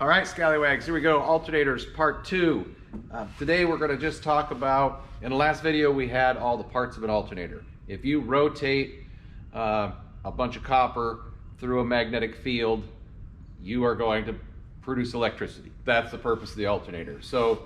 All right, Scallywags, here we go. Alternators part 2. Today we're going to just talk about, in the last video we had all the parts of an alternator. If you rotate a bunch of copper through a magnetic field, you are going to produce electricity. That's the purpose of the alternator. So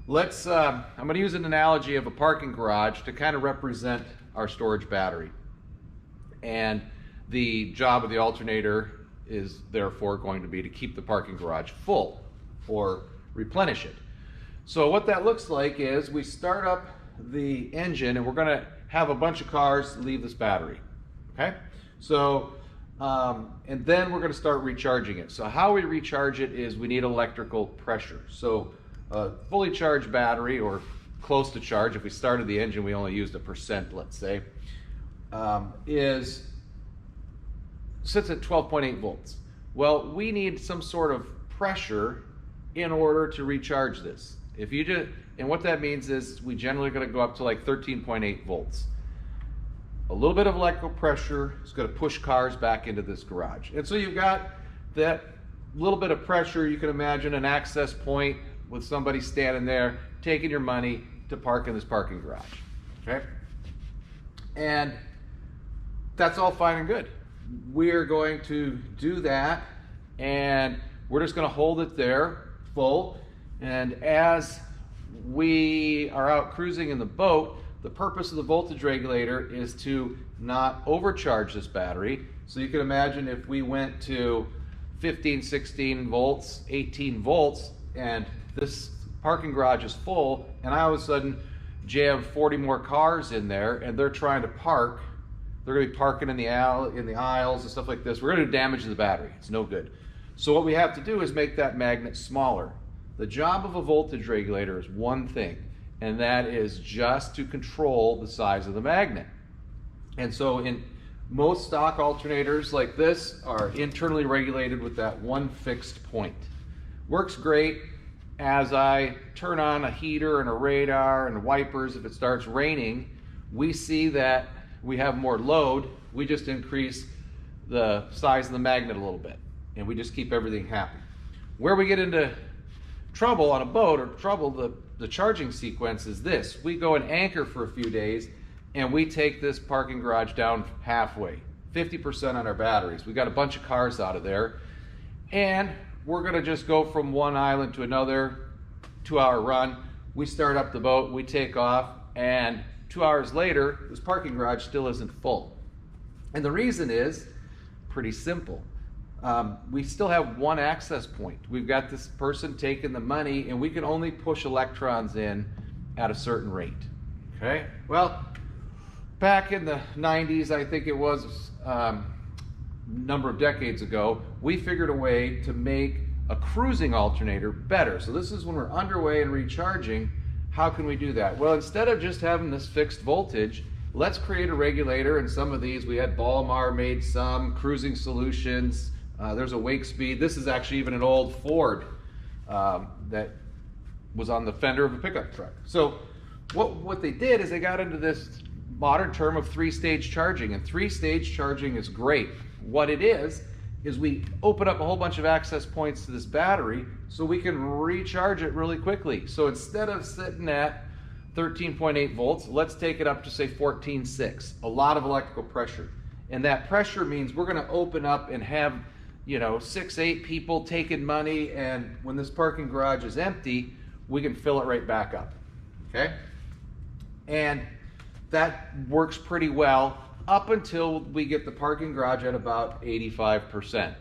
let's, I'm going to use an analogy of a parking garage to kind of represent our storage battery. And the job of the alternator is therefore going to be to keep the parking garage full or replenish it. So what that looks like is we start up the engine and we're going to have a bunch of cars leave this battery. Okay? So, and then we're going to start recharging it. So how we recharge it is we need electrical pressure. So a fully charged battery, or close to charge, if we started the engine we only used 1%, let's say, sits at 12.8 volts. Well, we need some sort of pressure in order to recharge this. If you do, and what that means is we generally are going to go up to like 13.8 volts. A little bit of electrical pressure is going to push cars back into this garage. And so you've got that little bit of pressure. You can imagine an access point with somebody standing there taking your money to park in this parking garage. Okay? And that's all fine and good. We're going to do that, and we're just going to hold it there full. And as we are out cruising in the boat, the purpose of the voltage regulator is to not overcharge this battery. So you can imagine if we went to 15, 16 volts, 18 volts, and this parking garage is full, and I all of a sudden jam 40 more cars in there, and they're trying to park. They're going to be parking in the aisles and stuff like this. We're going to do damage to the battery. It's no good. So what we have to do is make that magnet smaller. The job of a voltage regulator is one thing, and that is just to control the size of the magnet. And so in most stock alternators like this are internally regulated with that one fixed point. Works great as I turn on a heater and a radar and wipers. If it starts raining, we see that we have more load. We just increase the size of the magnet a little bit, and we just keep everything happy. Where we get into trouble on a boat, or trouble, the charging sequence is this. We go and anchor for a few days, and we take this parking garage down halfway, 50% on our batteries. We got a bunch of cars out of there, and we're gonna just go from one island to another, 2-hour run. We start up the boat, we take off, and 2 hours later, this parking garage still isn't full. And the reason is pretty simple. We still have one access point. We've got this person taking the money, and we can only push electrons in at a certain rate. Okay? Well, back in the 90s, I think it was a number of decades ago, we figured a way to make a cruising alternator better. So this is when we're underway and recharging. How can we do that? Well, instead of just having this fixed voltage, let's create a regulator. And some of these, we had Balmar made some, Cruising Solutions, there's a WakeSpeed. This is actually even an old Ford that was on the fender of a pickup truck. So what they did is they got into this modern term of 3-stage charging, and 3-stage charging is great. What it is we open up a whole bunch of access points to this battery so we can recharge it really quickly. So instead of sitting at 13.8 volts, let's take it up to say 14.6, a lot of electrical pressure. And that pressure means we're gonna open up and have, 6, 8 people taking money, and when this parking garage is empty, we can fill it right back up, okay? And that works pretty well up until we get the parking garage at about 85%,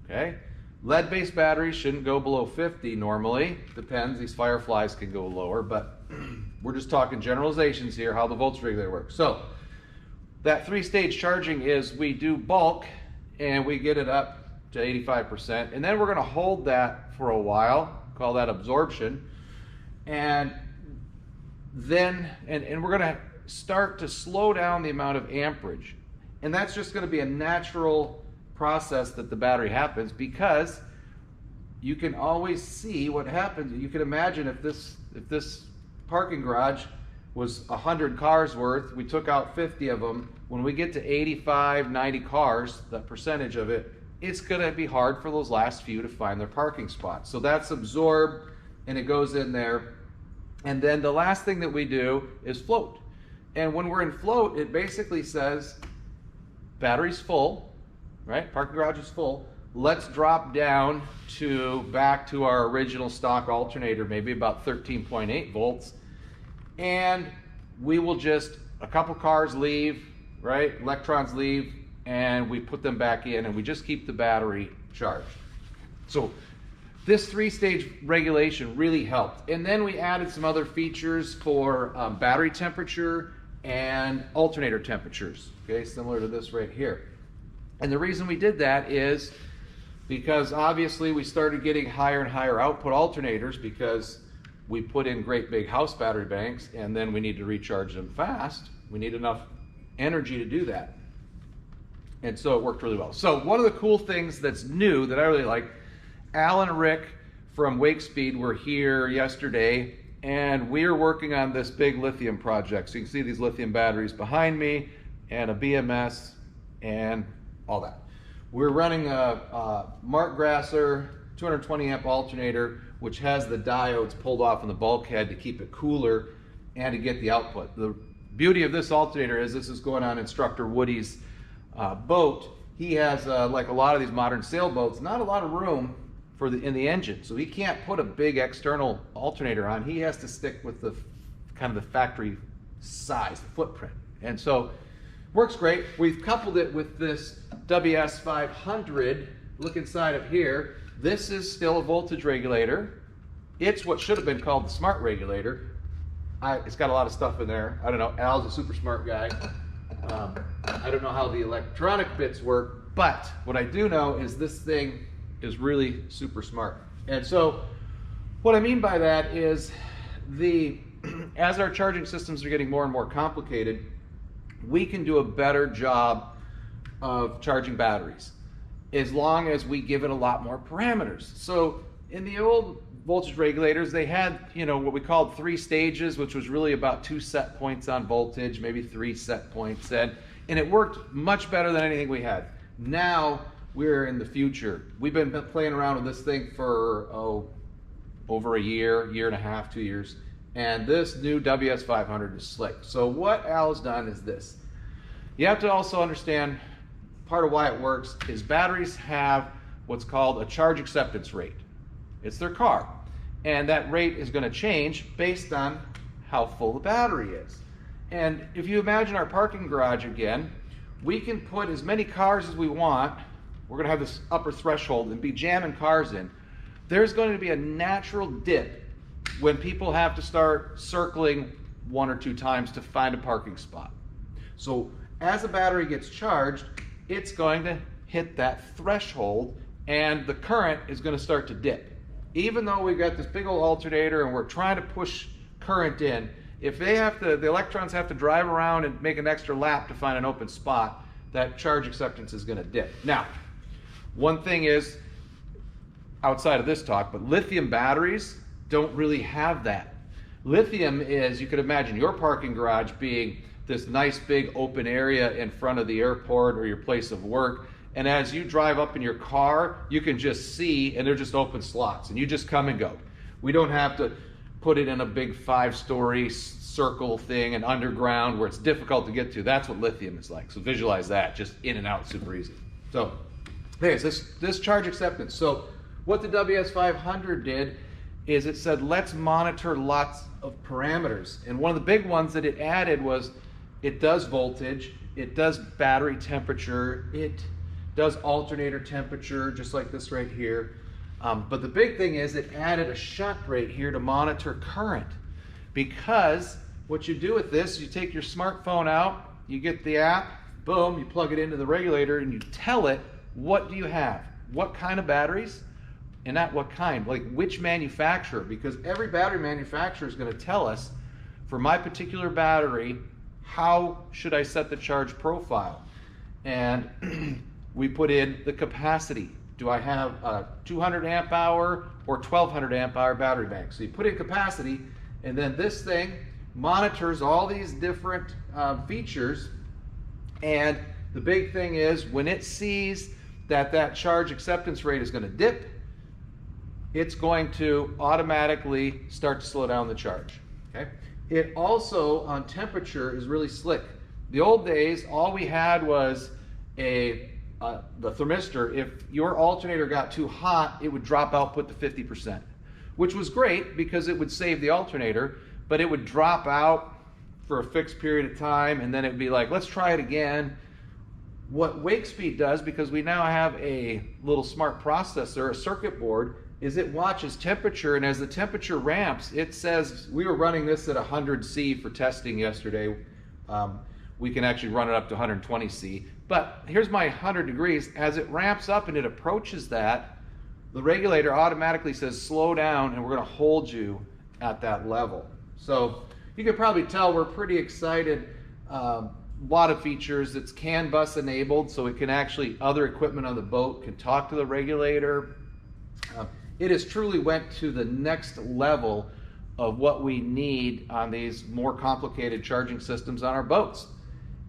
okay? Lead-based batteries shouldn't go below 50 normally. Depends, these Fireflies can go lower, but we're just talking generalizations here, how the voltage regulator works. So that 3-stage charging is we do bulk and we get it up to 85%, and then we're gonna hold that for a while, call that absorption, and then, and we're gonna start to slow down the amount of amperage. And that's just going to be a natural process that the battery happens, because you can always see what happens. You can imagine if this parking garage was 100 cars worth, we took out 50 of them. When we get to 85, 90 cars, that percentage of it it's going to be hard for those last few to find their parking spots. So that's absorbed and it goes in there. And then the last thing that we do is float. And when we're in float, it basically says battery's full, right? Parking garage is full. Let's drop down back to our original stock alternator, maybe about 13.8 volts. And we will just, a couple cars leave, right? Electrons leave, and we put them back in, and we just keep the battery charged. So this 3-stage regulation really helped. And then we added some other features for battery temperature and alternator temperatures, okay, similar to this right here. And the reason we did that is because obviously we started getting higher and higher output alternators because we put in great big house battery banks, and then we need to recharge them fast. We need enough energy to do that. And so it worked really well. So one of the cool things that's new that I really like, Alan and Rick from WakeSpeed were here yesterday, and we're working on this big lithium project. So you can see these lithium batteries behind me and a BMS and all that. We're running a Mark Grasser 220 amp alternator, which has the diodes pulled off in the bulkhead to keep it cooler and to get the output. The beauty of this alternator is this is going on Instructor Woody's boat. He has, like a lot of these modern sailboats, not a lot of room in the engine. So he can't put a big external alternator on. He has to stick with the kind of the factory size, the footprint. And so works great. We've coupled it with this WS500. Look inside of here. This is still a voltage regulator. It's what should have been called the smart regulator. It's got a lot of stuff in there. I don't know, Al's a super smart guy. I don't know how the electronic bits work, but what I do know is this thing is really super smart. And so what I mean by that is as our charging systems are getting more and more complicated, we can do a better job of charging batteries as long as we give it a lot more parameters. So in the old voltage regulators, they had, what we called 3 stages, which was really about 2 set points on voltage, maybe 3 set points, and it worked much better than anything we had. Now we're in the future. We've been playing around with this thing for over a year and a half, 2 years, and this new WS500 is slick. So what Al has done is this. You have to also understand part of why it works is batteries have what's called a charge acceptance rate. It's their car. And that rate is going to change based on how full the battery is. And if you imagine our parking garage again, we can put as many cars as we want. We're going to have this upper threshold and be jamming cars in. There's going to be a natural dip when people have to start circling 1 or 2 times to find a parking spot. So as the battery gets charged, it's going to hit that threshold and the current is going to start to dip. Even though we've got this big old alternator and we're trying to push current in, if the electrons have to drive around and make an extra lap to find an open spot, that charge acceptance is going to dip. Now, one thing is, outside of this talk, but lithium batteries don't really have that. Lithium is, you could imagine your parking garage being this nice big open area in front of the airport or your place of work. And as you drive up in your car, you can just see, and they're just open slots, and you just come and go. We don't have to put it in a big 5-story circle thing and underground where it's difficult to get to. That's what lithium is like. So visualize that, just in and out, super easy. So, anyways, this charge acceptance. So what the WS500 did is it said, let's monitor lots of parameters. And one of the big ones that it added was it does voltage, it does battery temperature, it does alternator temperature, just like this right here. But the big thing is it added a shunt right here to monitor current. Because what you do with this, you take your smartphone out, you get the app, boom, you plug it into the regulator and you tell it, what do you have? What kind of batteries? And not what kind, like which manufacturer, because every battery manufacturer is going to tell us, for my particular battery, how should I set the charge profile? And we put in the capacity. Do I have a 200 amp hour or 1200 amp hour battery bank? So you put in capacity, and then this thing monitors all these different features. And the big thing is when it sees that charge acceptance rate is going to dip, it's going to automatically start to slow down the charge. Okay? It also, on temperature, is really slick. The old days, all we had was the thermistor. If your alternator got too hot, it would drop output to 50%, which was great because it would save the alternator, but it would drop out for a fixed period of time, and then it would be like, let's try it again. What WakeSpeed does, because we now have a little smart processor, a circuit board, is it watches temperature, and as the temperature ramps, it says, we were running this at 100 C for testing yesterday. We can actually run it up to 120 C. But here's my 100 degrees. As it ramps up and it approaches that, the regulator automatically says slow down, and we're going to hold you at that level. So you can probably tell we're pretty excited. A lot of features. It's CAN bus enabled, so it can actually, other equipment on the boat can talk to the regulator. It has truly went to the next level of what we need on these more complicated charging systems on our boats.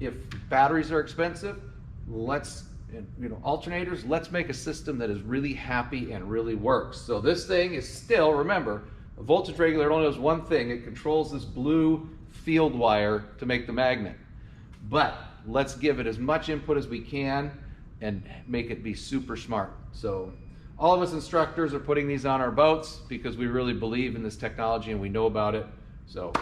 If batteries are expensive, alternators, let's make a system that is really happy and really works. So this thing is still, remember, a voltage regulator only does one thing. It controls this blue field wire to make the magnet. But let's give it as much input as we can and make it be super smart. So all of us instructors are putting these on our boats because we really believe in this technology and we know about it. So